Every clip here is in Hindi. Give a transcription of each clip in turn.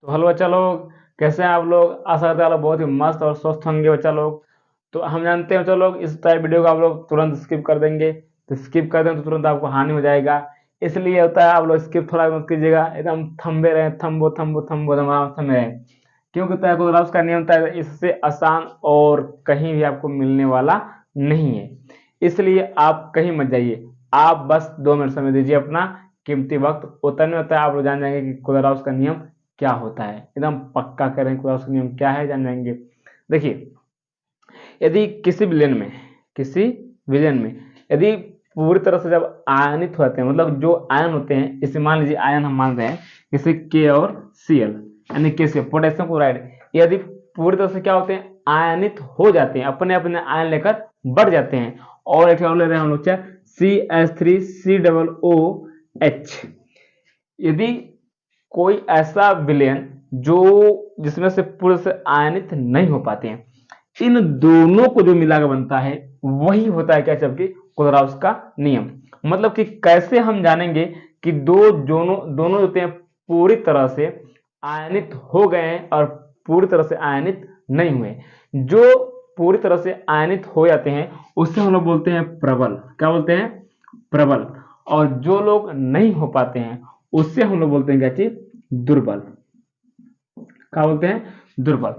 तो हेलो बच्चा लोग, कैसे हैं आप लोग? आशा करते हैं आप लोग बहुत ही मस्त और स्वस्थ होंगे बच्चा लोग। तो हम जानते हैं बच्चा लोग, इस टाइप वीडियो को आप लोग तुरंत स्किप कर देंगे, तो स्किप कर दें तो तुरंत आपको हानि हो जाएगा। इसलिए होता है आप लोग स्किप थोड़ा मत कीजिएगा, एकदम थंबे रहें, थम्बो थम्बो थम्बो एकदम आराम से रहें। क्योंकि होता है कोई उसका नियम होता है, इससे आसान और कहीं भी आपको मिलने वाला नहीं है। इसलिए आप कहीं मत जाइए, आप बस 2 मिनट समय दीजिए अपना कीमती वक्त। उतना होता है आप लोग जान जाएंगे कि कोलराउस का नियम क्या होता है। एकदम पक्का करें कोलराउस का नियम क्या है, जान जाएंगे। देखिए, यदि किसी विलयन में यदि पूरी तरह से जब आयनित होते हैं, मतलब जो आयन होते हैं, इसे मान लीजिए आयन हम मान रहे हैं, जैसे के और Cl, यानी के सी पोटेशियम क्लोराइड, यदि पूरी तरह से क्या होते हैं, आयनित हो जाते हैं, अपने अपने आयन लेकर बढ़ जाते हैं। और एक और ले रहे हैं हम लोग, क्या, CH3COOH। यदि कोई ऐसा विलयन जो जिसमें से पूरे से आयनित नहीं हो पाते हैं, इन दोनों को जो मिलाकर बनता है वही होता है क्या, जबकि कोलराउस का नियम। मतलब कि कैसे हम जानेंगे कि दोनों दोनों होते हैं पूरी तरह से आयनित हो गए हैं और पूरी तरह से आयनित नहीं हुए। जो पूरी तरह से आयनित हो जाते हैं उससे हम लोग बोलते हैं प्रबल। क्या बोलते हैं? प्रबल। और जो लोग नहीं हो पाते हैं उससे हम लोग बोलते हैं क्या चीज, दुर्बल। क्या बोलते हैं? दुर्बल।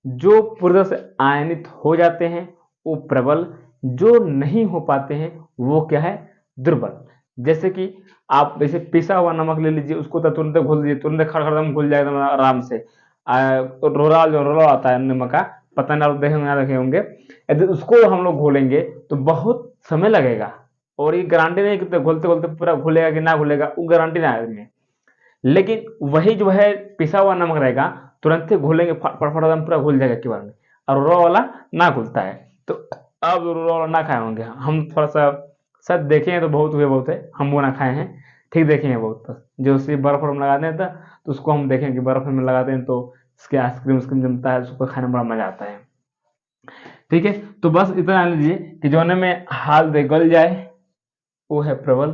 जो पूरी तरह से आयनित हो जाते हैं वो प्रबल, जो नहीं हो पाते हैं वो क्या है, दुर्बल। जैसे कि आप जैसे पिसा हुआ नमक ले लीजिए, उसको तो तुरंत घोल दीजिए, तुरंत खड़खड़दम घुल जाएगा एकदम आराम से। रोला जो रोला आता है नमक का, पता नहीं आप देखे ना देखे होंगे। यदि उसको हम लोग घोलेंगे तो बहुत समय लगेगा, और ये गारंटी नहीं कि घोलते घोलते पूरा घुलेगा कि ना घुलेगा, वो गारंटी ना है इसमें। लेकिन वही जो है पिसा हुआ नमक रहेगा, तुरंत ही घोलेंगे, फटाफट एकदम पूरा घुल जाएगा के बार में। और रो वाला ना घुलता है। तो अब रो वाला ना खाए होंगे हम, थोड़ा सा शायद देखे हैं तो बहुत हुए, बहुत है, हम वो ना खाए हैं। ठीक, देखे हैं बहुत, बस जो उसी बर्फ में लगाते हैं तो उसको हम देखें कि बर्फ में लगाते हैं तो इसके आइसक्रीम उस्क्रीम जमता है, उसको खाने में बड़ा मजा आता है। ठीक है, तो बस इतना जान लीजिए कि जोने में हाल दे गल जाए वो है प्रबल,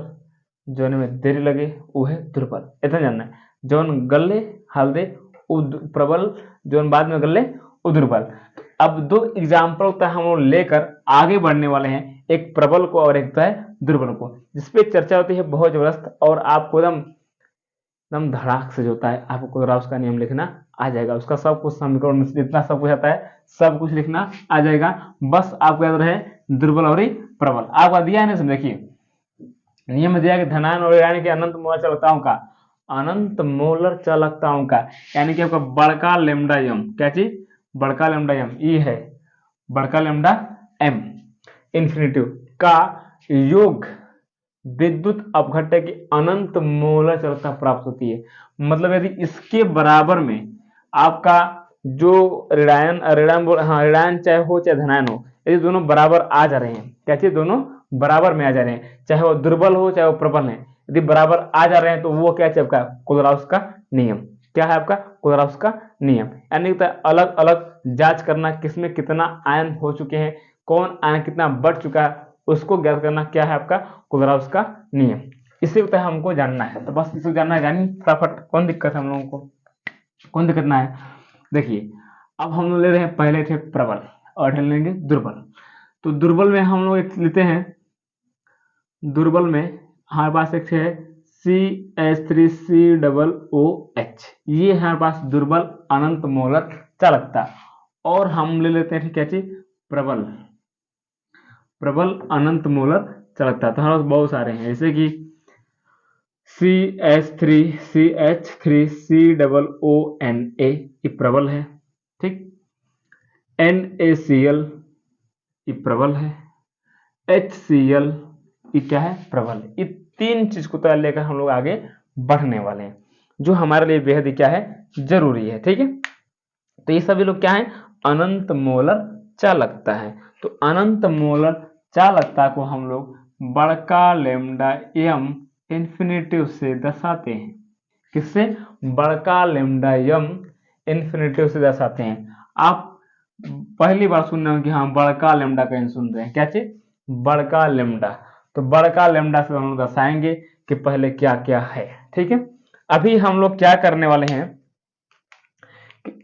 जोन में देरी लगे वो है दुर्बल। इतना जानना है, जोन गले हल्दे वो प्रबल, जोन बाद में गले वो दुर्बल। अब दो एग्जाम्पल होता है हम लोग लेकर आगे बढ़ने वाले हैं, एक प्रबल को और एक तो है दुर्बल को, जिसपे चर्चा होती है बहुत जबरदस्त। और आपको एकदम एकदम धड़ाक से जो होता है, आपको कोलराउस का नियम लिखना आ जाएगा। उसका सब कुछ समीकरण जितना सब कुछ आता है सब कुछ लिखना आ जाएगा। बस आपको याद रहे दुर्बल और प्रबल। आपका दिया है ना, देखिए नियम दिया कि धनायन और ऋणायन के अनंत मोलर चालकताओं का, अनंत मोलर चालकताओं का, यानी कि आपका बड़का लेमडा यम, क्या चीज, बड़का लेमडा यम ई है, बड़का लेमडा एम इंफिनिटिव का योग विद्युत अपघट्य की अनंत मोलर चालकता प्राप्त होती है। मतलब यदि इसके बराबर में आपका जो ऋणायन ऋणायन हाँ ऋणायन चाहे हो चाहे धनायन हो, यदि दोनों बराबर आ जा रहे हैं, क्या चीज, दोनों बराबर में आ जा रहे हैं, चाहे वो दुर्बल हो चाहे वो प्रबल है, यदि बराबर आ जा रहे हैं तो वो क्या है आपका कोलराउस का नियम। क्या है आपका कोलराउस का नियम, यानी अलग अलग जांच करना किसमें कितना आयन हो चुके हैं, कौन आयन कितना बढ़ चुका है, उसको ज्ञात करना क्या है आपका कोलराउस का नियम। इसी को हमको जानना है, तो बस इसको जानना है, जानी फटाफट। कौन दिक्कत है हम लोगों को, कौन दिक्कत ना है। देखिए, अब हम लोग ले रहे हैं, पहले थे प्रबल और लेंगे दुर्बल। तो दुर्बल में हम लोग एक लेते हैं, दुर्बल में हमारे पास एक है CH3COOH, ये है हमारे पास दुर्बल अनंत मोलर चालकता। और हम ले लेते हैं क्या चीज, प्रबल, प्रबल अनंत मोलर चालकता। तो हमारे पास बहुत सारे हैं, जैसे कि CH3COONA, ये प्रबल है। ठीक, NaCl ये प्रबल है, HCl ये क्या है, प्रबल। ये तीन चीज को तो लेकर हम लोग आगे बढ़ने वाले हैं, जो हमारे लिए बेहद क्या है, जरूरी है। ठीक है, तो ये सभी लोग क्या है, अनंत मोलर चालकता है। तो अनंत मोलर चालकता को हम लोग बड़का लेमडा एम इंफिनिटिव से दर्शाते हैं। किससे? बड़का लेमडा एम इंफिनिटिव से दर्शाते हैं। आप पहली बार सुन रहे हो कि हाँ बड़का लेमडा कहीं सुन रहे हैं, क्या चीज, बड़का लेमडा। तो बड़का लेमडा से हम लोग दर्शाएंगे कि पहले क्या क्या है। ठीक है, अभी हम लोग क्या करने वाले हैं,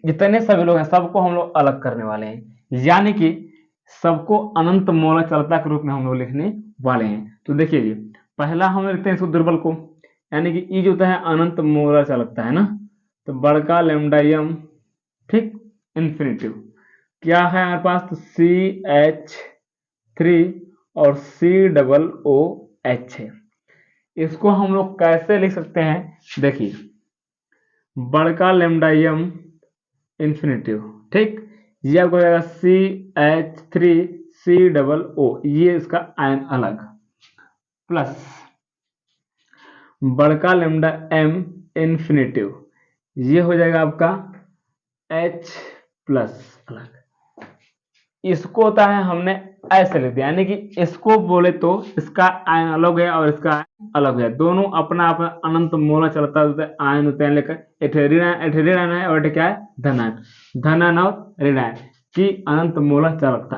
जितने सभी लोग हैं सबको हम लोग अलग करने वाले हैं, यानी कि सबको अनंत मोलर चालकता के रूप में हम लोग लिखने वाले हैं। तो देखिए जी, पहला हम लिखते हैं इसको दुर्बल को, यानी कि ई जो होता है अनंत मोलर चालकता है ना, तो बड़का लैम्डा एम, ठीक, इन्फिनिटिव क्या है हमारे पास, तो CH3 और COOH है। इसको हम लोग कैसे लिख सकते हैं, देखिए बड़का लैम्डा एम इन्फिनिटिव, ठीक, ये आपको हो जाएगा CH3COO, ये इसका आयन अलग, प्लस बड़का लैम्डा एम इन्फिनिटिव, ये हो जाएगा आपका H प्लस अलग। इसको होता है हमने ऐसे लिख दिया, यानी कि इसको बोले तो इसका आयन अलग है और इसका आयन अलग है, दोनों अपना अपना अनंत मोलर चलता है, आयन होते हैं लेकर ऋण आयन है और क्या है धन आयन, धन आयन और ऋण आयन की अनंत मोलर चालकता।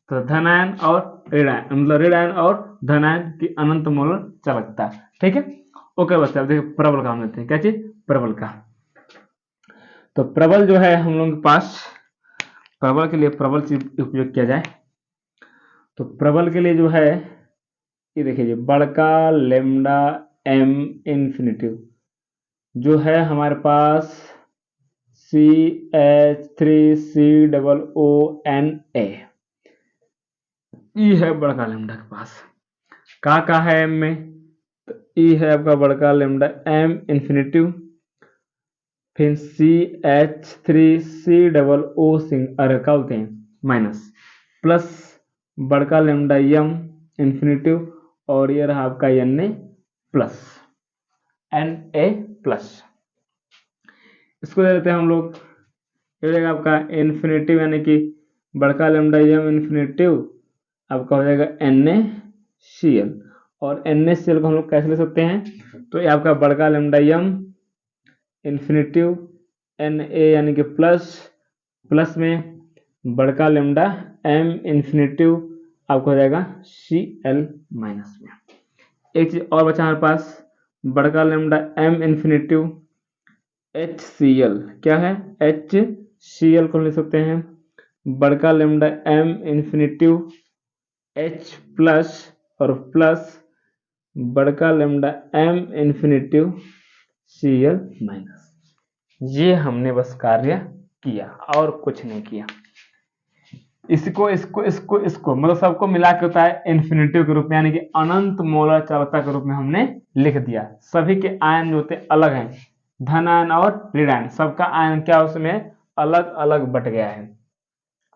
तो धन आयन और ऋण आयन, मतलब ऋण आयन और धन आयन की अनंत मोलर चालकता, ठीक है। ओके बच्चे, अब देखिए प्रबल का हम लेते हैं, क्या चीज, प्रबल का। तो प्रबल जो है हम लोगों के पास, प्रबल के लिए प्रबल चीज उपयोग किया जाए, तो प्रबल के लिए जो है ये देखिए बड़का लेमडा एम इन्फिनिटिव जो है हमारे पास CH3COONA, ई है बड़का लेमडा के पास, का है एम में, तो ई है आपका बड़का लेमडा एम इन्फिनिटिव, फिर CH3COO अरे क्या बोलते हैं माइनस, प्लस बड़का लेमडा एम इन्फिनिटिव और ये रहा आपका Na प्लस, Na प्लस। इसको दे देते हैं हम लोग, ये हो जाएगा आपका इन्फिनिटिव, यानी कि बड़का लेमडा एम इन्फिनिटिव आपका हो जाएगा NaCl, और NaCl को हम लोग कैसे ले सकते हैं, तो ये आपका बड़का लेमडा एम इन्फिनिटिव Na यानी कि प्लस, प्लस में बड़का लेमडा एम इन्फिनिटिव आपको हो जाएगा Cl माइनस में। एक चीज और बचा हमारे पास, बड़का लेमडा एम इन्फिनिटिव HCl, क्या है HCl को ले सकते हैं बड़का lambda m infinitive H plus और प्लस बड़का lambda m infinitive Cl minus. ये हमने बस कार्य किया और कुछ नहीं किया। इसको इसको इसको इसको मतलब सबको मिला के होता है इन्फिनिटिव के रूप में, यानी कि अनंत मोलर चालकता के रूप में हमने लिख दिया। सभी के आयन जो होते अलग हैं, धन आयन और ऋण आयन, सबका आयन क्या उसमें अलग अलग बट गया है।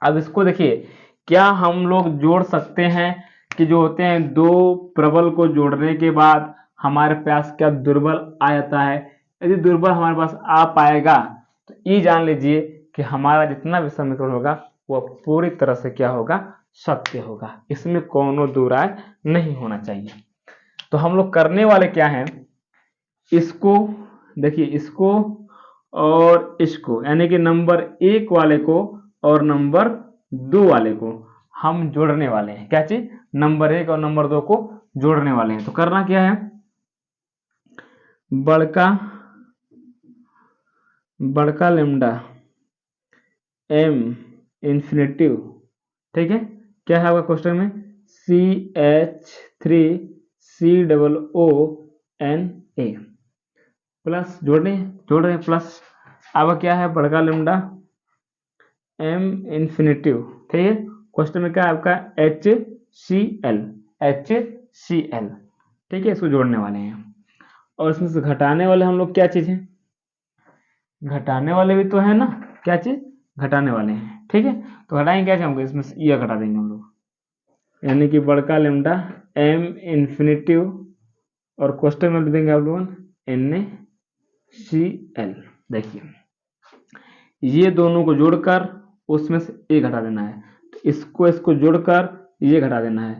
अब इसको देखिए, क्या हम लोग जोड़ सकते हैं कि जो होते हैं दो प्रबल को जोड़ने के बाद हमारे पास क्या दुर्बल आ जाता है। यदि दुर्बल हमारे पास आ पाएगा तो ये जान लीजिए कि हमारा जितना भी समीकरण होगा वह पूरी तरह से क्या होगा, सत्य होगा, इसमें कोनो दो राय नहीं होना चाहिए। तो हम लोग करने वाले क्या हैं, इसको देखिए, इसको और इसको, यानी कि नंबर 1 वाले को और नंबर 2 वाले को हम जोड़ने वाले हैं। क्या चीज, नंबर 1 और नंबर 2 को जोड़ने वाले हैं। तो करना क्या है, बड़का लेमडा एम इन्फिनिटिव, ठीक है, क्या है आपका क्वेश्चन में CH3COONA प्लस जोड़ रहे हैं प्लस, अब क्या है बड़का लेमडा एम इन्फिनिटिव, ठीक है, क्वेश्चन में क्या है आपका HCl, ठीक है, इसको जोड़ने वाले हैं। और इसमें से घटाने वाले हम लोग क्या चीज है, घटाने वाले भी तो है ना, क्या चीज, घटाने वाले हैं, ठीक है। तो घटाएंगे क्या चाहूंगे, इसमें से ये घटा देंगे हम लोग, यानी कि बड़का लेमडा एम इन्फिनिटिव और क्वेश्चन में लिख देंगे आप लोग NaCl। देखिए ये दोनों को जोड़कर उसमें से ए घटा देना है, तो इसको जोड़कर ये घटा देना है।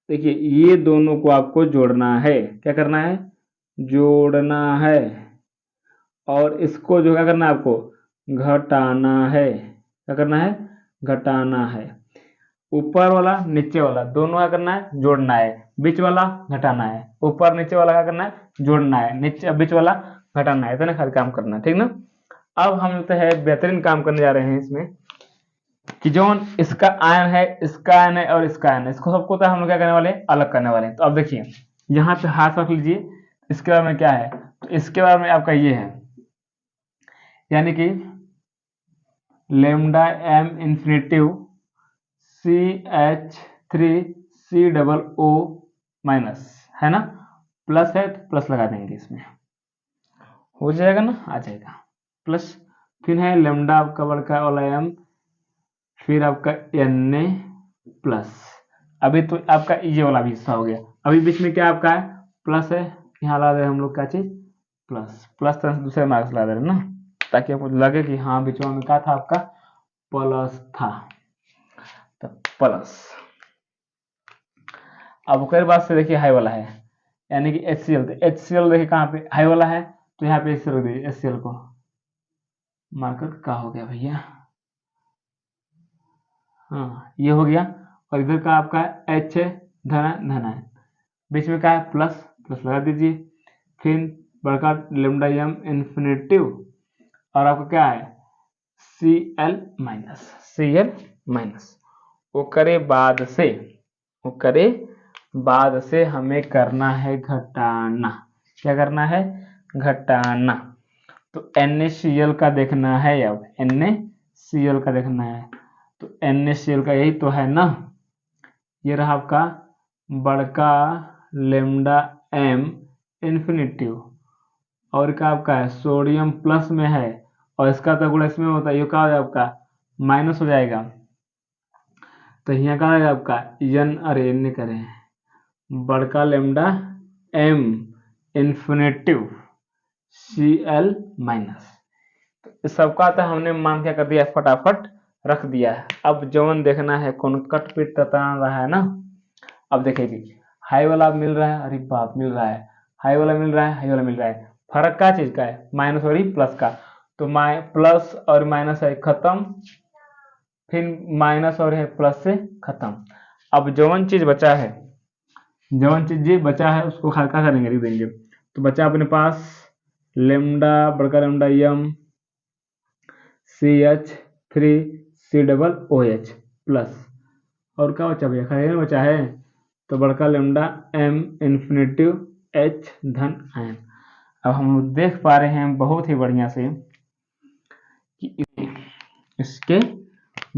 देखिए ये दोनों को आपको जोड़ना है, क्या करना है, जोड़ना है, और इसको जो क्या करना है आपको, घटाना है, क्या करना है, घटाना है। ऊपर वाला नीचे वाला दोनों क्या करना है, जोड़ना है, बीच वाला घटाना है, ऊपर नीचे वाला क्या करना है, जोड़ना है, नीचे बीच वाला घटाना है, इतना खाली काम करना है, ठीक ना। अब हम लगता है बेहतरीन काम करने जा रहे हैं इसमें कि जो इसका आयन है, इसका आयन है और इसका आयन है, इसको सबको तो हम लोग क्या करने वाले हैं, अलग करने वाले हैं। तो अब देखिए यहाँ पे हाथ रख लीजिए, इसके बारे में क्या है, तो इसके बारे में आपका ये है, यानी कि lambda m infinitive CH3COO minus है ना, प्लस है तो प्लस लगा देंगे, इसमें हो जाएगा ना, आ जाएगा प्लस। फिर है लेमडा आपका बड़का वाला एम, फिर आपका Na प्लस, अभी तो आपका ये वाला भी हिस्सा हो गया, अभी बीच में क्या आपका है, प्लस है, यहाँ लगा दे हम लोग क्या चीज, प्लस, प्लस तरह से दूसरे मार्क्स लगा दे रहे ना, ताकि आपको लगे कि हाँ बीच में क्या था, आपका प्लस था, तो प्लस। अब उसके बाद से देखिए हाई वाला है, यानी कि HCl, तो HCl देखिए कहाँ पे हाई वाला है, तो यहाँ पे HCl रख दीजिए, HCl को मार्कर का हो गया भैया, हाँ ये हो गया। और इधर का आपका H है, धन है, बीच में क्या है, प्लस, प्लस लगा दीजिए। फिर बड़का लेमडा एम इन्फिनेटिव और आपका क्या है Cl माइनस, वो करे बाद से हमें करना है घटाना, क्या करना है, घटाना। तो NaCl का देखना है, अब NaCl का देखना है, तो NaCl का यही तो है ना, ये रहा आपका बड़का लेमडा एम इन्फिनेटिव, और क्या आपका है सोडियम प्लस में है, और इसका तो गुणा इसमें होता है, ये क्या हो जाएगा आपका माइनस हो जाएगा, तो यहाँ का आएगा आपका N, अरे N करें, बड़का lambda m infinitive Cl minus, तो इस सबका तो हमने मान क्या कर दिया, फटाफट रख दिया है। अब जवन देखना है कौन कट पीट तताना रहा है ना, अब देखिए हाई वाला मिल रहा है, अरे बाप मिल रहा है, हाई वाला मिल रहा है, हाई वाला मिल रहा है, फर्क क्या चीज का है, माइनस और प्लस का, तो प्लस और माइनस है खत्म, फिर माइनस और है प्लस से खत्म। अब जवन चीज ये बचा है उसको क्या करेंगे, लिख देंगे, तो बचा अपने पास लेमडा बड़का लेमडा एम CH3COOH प्लस, और क्या बचा भैया, खाली बचा है, तो बड़का लेमडा एम इन्फिनेटिव H धन आयन। अब हम देख पा रहे हैं बहुत ही बढ़िया से कि इसके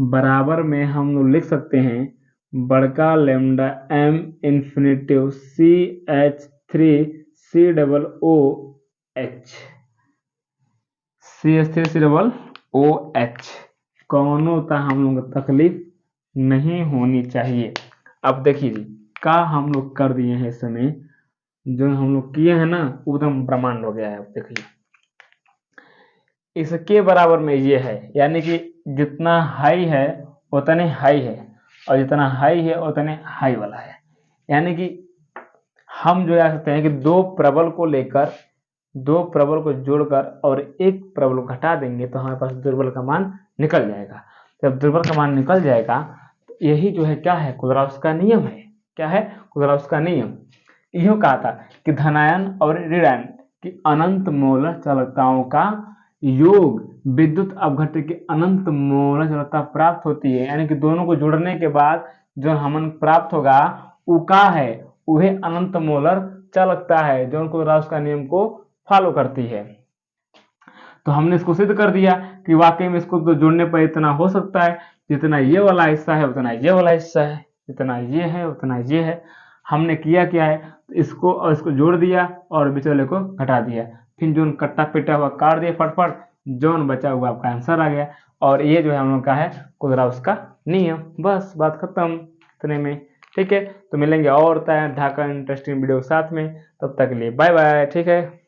बराबर में हम लोग लिख सकते हैं बड़का लेमडा एम इन्फिनेटिव CH3COOH, कौनों का हम लोग तकलीफ नहीं होनी चाहिए। अब देखिए जी का हम लोग कर दिए हैं, इस समय जो हम लोग किए हैं ना एकदम ब्रह्मांड हो गया है। अब देखिए इसके बराबर में ये है, यानी कि जितना हाई है उतने हाई है, और जितना हाई है उतने हाई वाला है, यानी कि हम जो कह सकते हैं कि दो प्रबल को जोड़कर और एक प्रबल को घटा देंगे तो हमारे पास दुर्बल का मान निकल जाएगा। जब दुर्बल का मान निकल जाएगा तो यही जो है क्या है, कुदराउस का नियम है। क्या है, कुदराउस का नियम। यही कहा था कि धनायन और ऋणायन की अनंत मोलर चालकताओं का योग विद्युत अपघट्य की अनंत मोलर चालकता प्राप्त होती है, यानी कि दोनों को जोड़ने के बाद जो हमें प्राप्त होगा वो का है, वह अनंत मोलर चालकता है जो कुदराउस का नियम को फॉलो करती है। तो हमने इसको सिद्ध कर दिया कि वाकई में इसको तो जोड़ने पर इतना हो सकता है, जितना ये वाला हिस्सा है उतना ये वाला हिस्सा है, जितना ये है उतना ये है। हमने किया क्या है, इसको और इसको जोड़ दिया और बिचौले को घटा दिया, फिर जो कट्टा पिटा हुआ काट दिया फटफट, जोन बचा हुआ आपका आंसर आ गया। और ये जो है हम लोग का है कुदराउस का नियम। बस बात खत्म इतने में। ठीक है, तो मिलेंगे और ढाका इंटरेस्टिंग वीडियो के साथ में, तब तक के लिए बाय बाय। ठीक है।